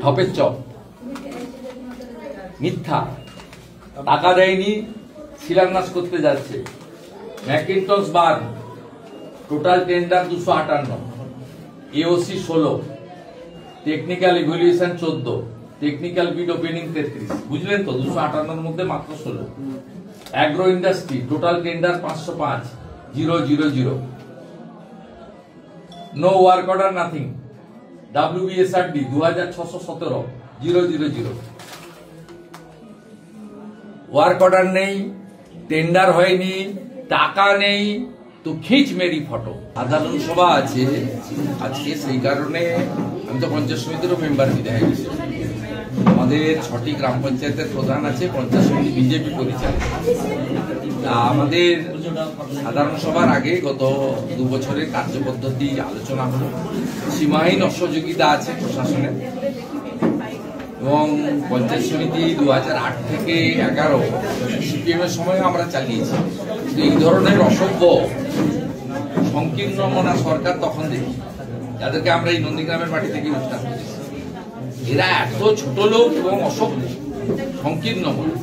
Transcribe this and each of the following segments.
ঢপের chop, মিথ্যা, টাকা দেয়নি, শিলান্যাস করতে যাচ্ছে। Mackintosh Burn, total tender 258, AOC 16, technical evaluation 14, technical bid opening 33। বুঝলেন তো, 258 মধ্যে মাত্র 16। Agro industry total tender 505,000। No work order nothing. WBSRD 2617,000। Work order নেই, টেন্ডার হয়নি, টাকা নেই, তো খিচ মেরি ফটো। সাধারণ সভা আছে আজকে, সেই কারণে আমি তো পঞ্চায়েত সমিতিরও মেম্বার বিধায়ক হিসেবে। আমাদের 6টি গ্রাম পঞ্চায়েতের প্রধান আছে, পঞ্চায়েত সমিতি বিজেপি পরিচালিত। আমাদের সাধারণ সভার আগে গত 2 বছরের কার্যপদ্ধতি আলোচনা হলো। সীমাহীন অসহযোগিতা আছে প্রশাসনের, এবং পঞ্চায়েত সমিতি 2008 থেকে 11 সিপিএম এর সময় আমরা চালিয়েছি। এই ধরনের অসভ্য সংকীর্ণ মনা সরকার তখন দেখি, যাদেরকে আমরা এই নন্দীগ্রামের মাটি থেকে উত্থান করেছি। এরা এত ছোট লোক এবং অসভ্য, সংকীর্ণ মনা,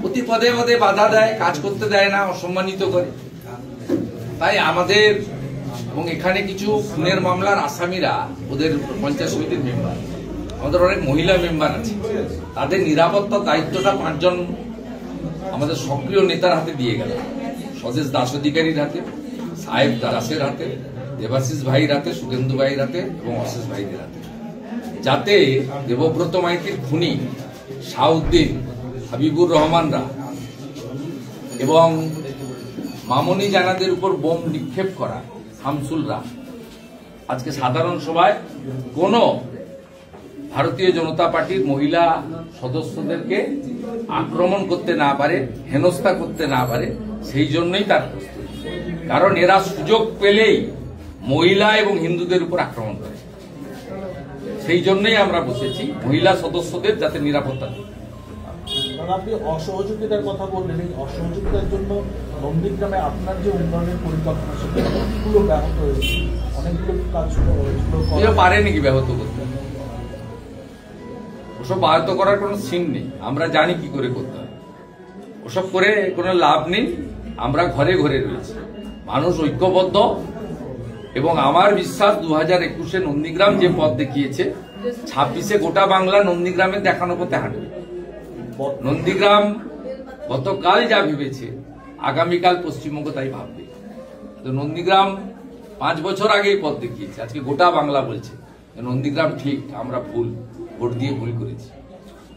প্রতি পদে পদে বাধা দেয়, কাজ করতে দেয় না, অসম্মানিত করে। তাই আমাদের এবং এখানে কিছু খুনের মামলার আসামিরা ওদের পঞ্চায়েত সমিতির মেম্বার, আমাদের অনেক মহিলা মেম্বার আছে। তাদের নিরাপত্তার দায়িত্বটা 5 জন আমাদের সক্রিয় নেতার হাতে দিয়ে গেল। স্বদেশ দাস অধিকারীর হাতে, সাহেব দাসের হাতে, দেবাশিস ভাইয়ের হাতে, সুখেন্দু ভাইয়ের হাতে এবং অশেষ ভাইদের হাতে, যাতে দেবব্রত মাইতির খুনি শাহউদ্দিন, হাবিবুর রহমানরা এবং মামনি জানাদের উপর বোম নিক্ষেপ করা শামসুলরা আজকে সাধারণ সভায় কোন ভারতীয় জনতা পার্টির মহিলা সদস্যদেরকে আক্রমণ করতে না পারে, হেনস্থা করতে না পারে। সেই জন্যই তার প্রস্তুতি, কারণ এরা সুযোগ পেলেই মহিলা এবং হিন্দুদের উপর আক্রমণ করে। সেই জন্যই আমরা বসেছি মহিলা সদস্যদের যাতে নিরাপত্তা দেয়। আপনি অসহযোগিতার কথা বললেন, এই অসহযোগিতার জন্য নন্দীগ্রামে আপনার যে উন্নয়নের পরিকল্পনা সেটা অনেকগুলো ব্যাহত হয়েছে, অনেকগুলো কাজ পারে নাকি ব্যাহত করতে? ওসব ব্যাহত করার কোনো সিন নেই, আমরা জানি কি করে করতে হবে। ওসব করে কোনো লাভ নেই। আমরা ঘরে ঘরে রয়েছি, মানুষ ঐক্যবদ্ধ, এবং আমার বিশ্বাস 2021-এ নন্দীগ্রাম যে পথ দেখিয়েছে, 26-এ গোটা বাংলা নন্দীগ্রামে দেখানো পথে হাঁটবে। নন্দীগ্রাম গতকাল যা ভেবেছে, আগামীকাল পশ্চিমবঙ্গ তাই ভাববে। তো নন্দীগ্রাম 5 বছর আগেই পথ দেখিয়েছে, আজকে গোটা বাংলা বলছে নন্দীগ্রাম ঠিক, আমরা ভুল, ভোট দিয়ে ভুল করেছি।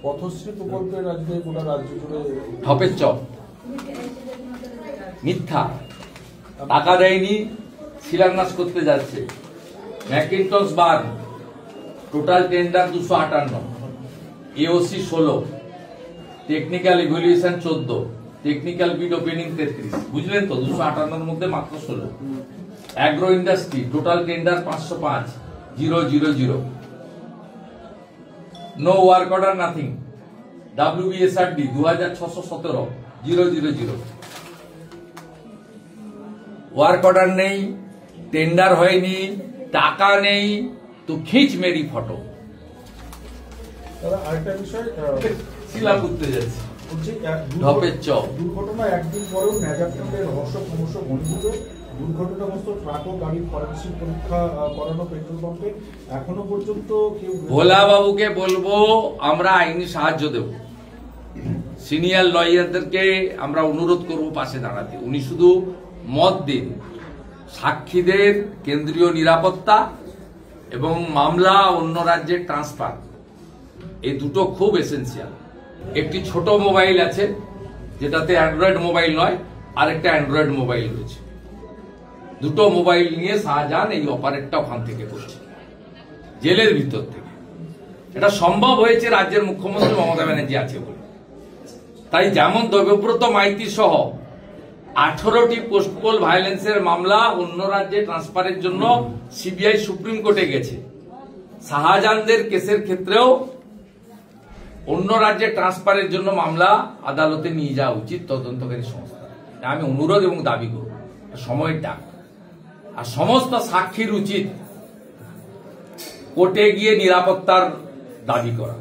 পথশ্রী প্রকল্পের আজকে গোটা রাজ্য জুড়ে ঢপের চপ, মিথ্যা, টাকা দেয়নি, শিলান্যাস করতে যাচ্ছে। Mackintosh Burn, total tender 258, AOC 16, technical evaluation 14, technical bid opening 33। বুঝলেন তো, 258 মধ্যে মাত্র 16। Agro industry total tender 505,000। No work order nothing. WBSRD 2617,000। Work order নেই, টেন্ডার হয়নি, টাকা নেই, তো খিচ মেরি ফটো। আরেকটা বিষয়, শিলা করতে যাচ্ছে, ঢপের চপ। দুর্ঘটনা একদিন পরেও ন্যাজারকাণ্ডের রহস্য ক্রমশ ঘনীভূত। দুর্ঘটনাগ্রস্ত ট্রাক ও গাড়ির ফরেনসিক পরীক্ষা করানো পেট্রোল পাম্পে এখনো পর্যন্ত কেউ। ভোলা বাবুকে বলবো আমরা আইনি সাহায্য দেব, সিনিয়র লয়ারদেরকে আমরা অনুরোধ করব পাশে দাঁড়াতে। উনি শুধু মত দিন, সাক্ষীদের কেন্দ্রীয় নিরাপত্তা এবং মামলা অন্য রাজ্যের ট্রান্সফার, এই দুটো খুব এসেন্সিয়াল। একটি ছোট মোবাইল আছে যেটাতে অ্যান্ড্রয়েড মোবাইল নয়, আরেকটা অ্যান্ড্রয়েড মোবাইল রয়েছে। দুটো মোবাইল নিয়ে শাহজাহান এই অপারেটটা ওখান থেকে করছে, জেলের ভিতর থেকে। এটা সম্ভব হয়েছে রাজ্যের মুখ্যমন্ত্রী মমতা ব্যানার্জি আছে বলে। তাই যেমন দেবব্রত মাইতি সহ 18টি পোস্টপোল ভায়োলেন্সের মামলা অন্য রাজ্যে ট্রান্সফারের জন্য সিবিআই সুপ্রিম কোর্টে গেছে, শাহজাহানদের কেসের ক্ষেত্রেও অন্য রাজ্যে ট্রান্সফারের জন্য মামলা আদালতে নিয়ে যাওয়া উচিত তদন্তকারী সংস্থা। আমি অনুরোধ এবং দাবি করব, সময়ের ডাক। আর সমস্ত সাক্ষীর উচিত কোর্টে গিয়ে নিরাপত্তার দাবি করা,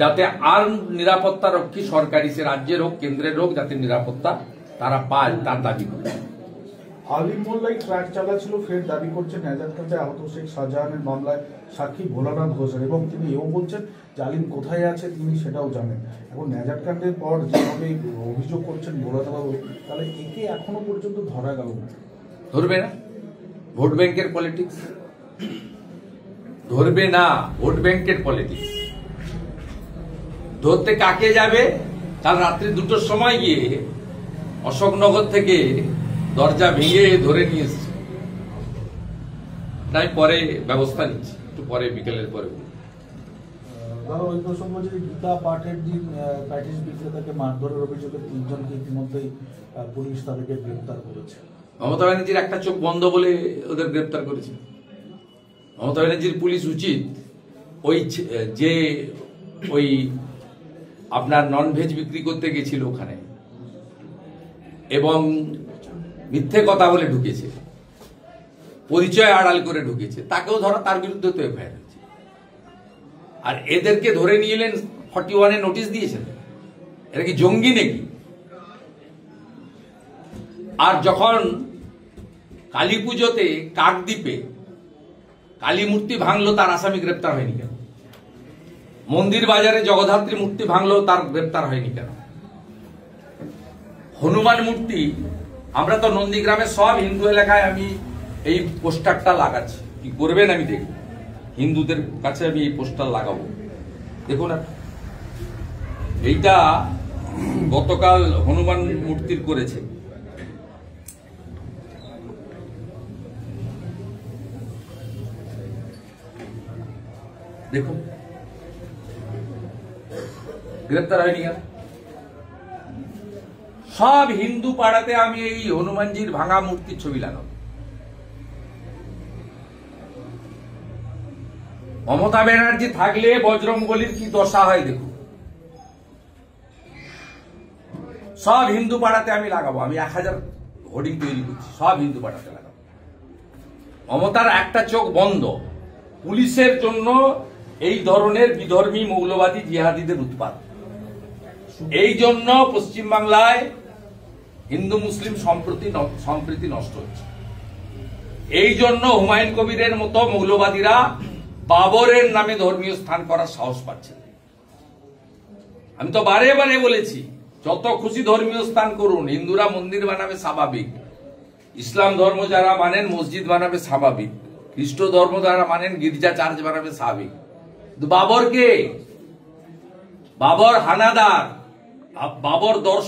যাতে আর নিরাপত্তা রক্ষী সরকারি সে রাজ্যের হোক কেন্দ্রের হোক যাতে নিরাপত্তা তারা পায় তার দাবি করে। আলিম মোল্লাই ট্রাক চালাচ্ছিল ফের দাবি করছেন নেজারকান্দে আহত শেখ শাহজাহানের মামলায় সাক্ষী ভোলানাথ ঘোষের, এবং তিনি এও বলছেন যে আলিম কোথায় আছে তিনি সেটাও জানেন। এখন নেজারকান্দের পর যেভাবে অভিযোগ করছেন ভোলানাথবাবু, তাহলে একে এখনো পর্যন্ত ধরা গেল না। ধরবে না, ভোট ব্যাংকের পলিটিক্স ধরবে না, ভোট ব্যাংকের পলিটিক্স ধরতে কাকে যাবে? কাল রাত্রি 2টোর সময় গিয়ে অশোকনগর থেকে দরজা ভেঙে ধরে নিয়ে এসছে। তাই পরে ব্যবস্থা নিচ্ছি, একটু পরে বিকেলের পরে। ধরো ওই প্রসঙ্গ যে গীতা পাঠের দিন প্যাটিস বিক্রেতাকে মারধরের অভিযোগে 3 জনকে ইতিমধ্যেই পুলিশ তাদেরকে গ্রেপ্তার করেছে। মমতা ব্যানার্জির একটা চোখ বন্ধ বলে ওদের গ্রেপ্তার করেছে। মমতা ব্যানার্জির পুলিশ উচিত ওই আপনার ননভেজ বিক্রি করতে গেছিল ওখানে এবং মিথ্যে কথা বলে ঢুকেছে, পরিচয় আড়াল করে ঢুকেছে, তাকেও ধরা, তার বিরুদ্ধে তো এফআইআর হয়েছে। আর এদেরকে ধরে নিয়ে এলেন 41-এ নোটিশ দিয়েছেন। এরা কি জঙ্গি নাকি? আর যখন কালী পুজোতে কাকদ্বীপে কালী মূর্তি ভাঙলো তার আসামি গ্রেপ্তার হয়নি কেন? মন্দির বাজারে জগদ্ধাত্রী মূর্তি ভাঙলো তার গ্রেপ্তার হয়নি কেন? হনুমান মূর্তি, আমরা তো নন্দীগ্রামে সব হিন্দু এলাকায় আমি এই পোস্টারটা লাগাচ্ছি, কি করবেন আমি দেখব, হিন্দুদের কাছে আমি এই পোস্টার লাগাবো। দেখুন এইটা গতকাল হনুমান মূর্তির করেছে। দেখুন গ্রেপ্তার হয়নি কেন? সব হিন্দু পাড়াতে আমি এই হনুমানজির ভাঙা মূর্তির ছবি লাগাবো। মমতা ব্যানার্জি থাকলে বজরংবলীর কি দশা হয় দেখুন। সব হিন্দু পাড়াতে আমি লাগাবো, আমি 1000 হোর্ডিং তৈরি করছি, সব হিন্দু পাড়াতে লাগাবো। মমতার একটা চোখ বন্ধ, পুলিশের জন্য এই ধরনের বিধর্মী মৌলবাদী জিহাদিদের উৎপাত। এই জন্য পশ্চিমবাংলায় হিন্দু মুসলিম সম্প্রীতি নষ্ট হচ্ছে। এই জন্য হুমায়ুন কবিরের মতো মৌলবাদীরা বাবরের নামে ধর্মীয় স্থান করার সাহস পাচ্ছে। আমি তো বারে বারে বলেছি, যত খুশি ধর্মীয় স্থান করুন, হিন্দুরা মন্দির বানাবে স্বাভাবিক, ইসলাম ধর্ম যারা মানেন মসজিদ বানাবে স্বাভাবিক, খ্রিস্ট ধর্ম যারা মানেন গির্জা চার্চ বানাবে স্বাভাবিক। বাবর কে? বাবর হানাদার, বাবর দর্শক।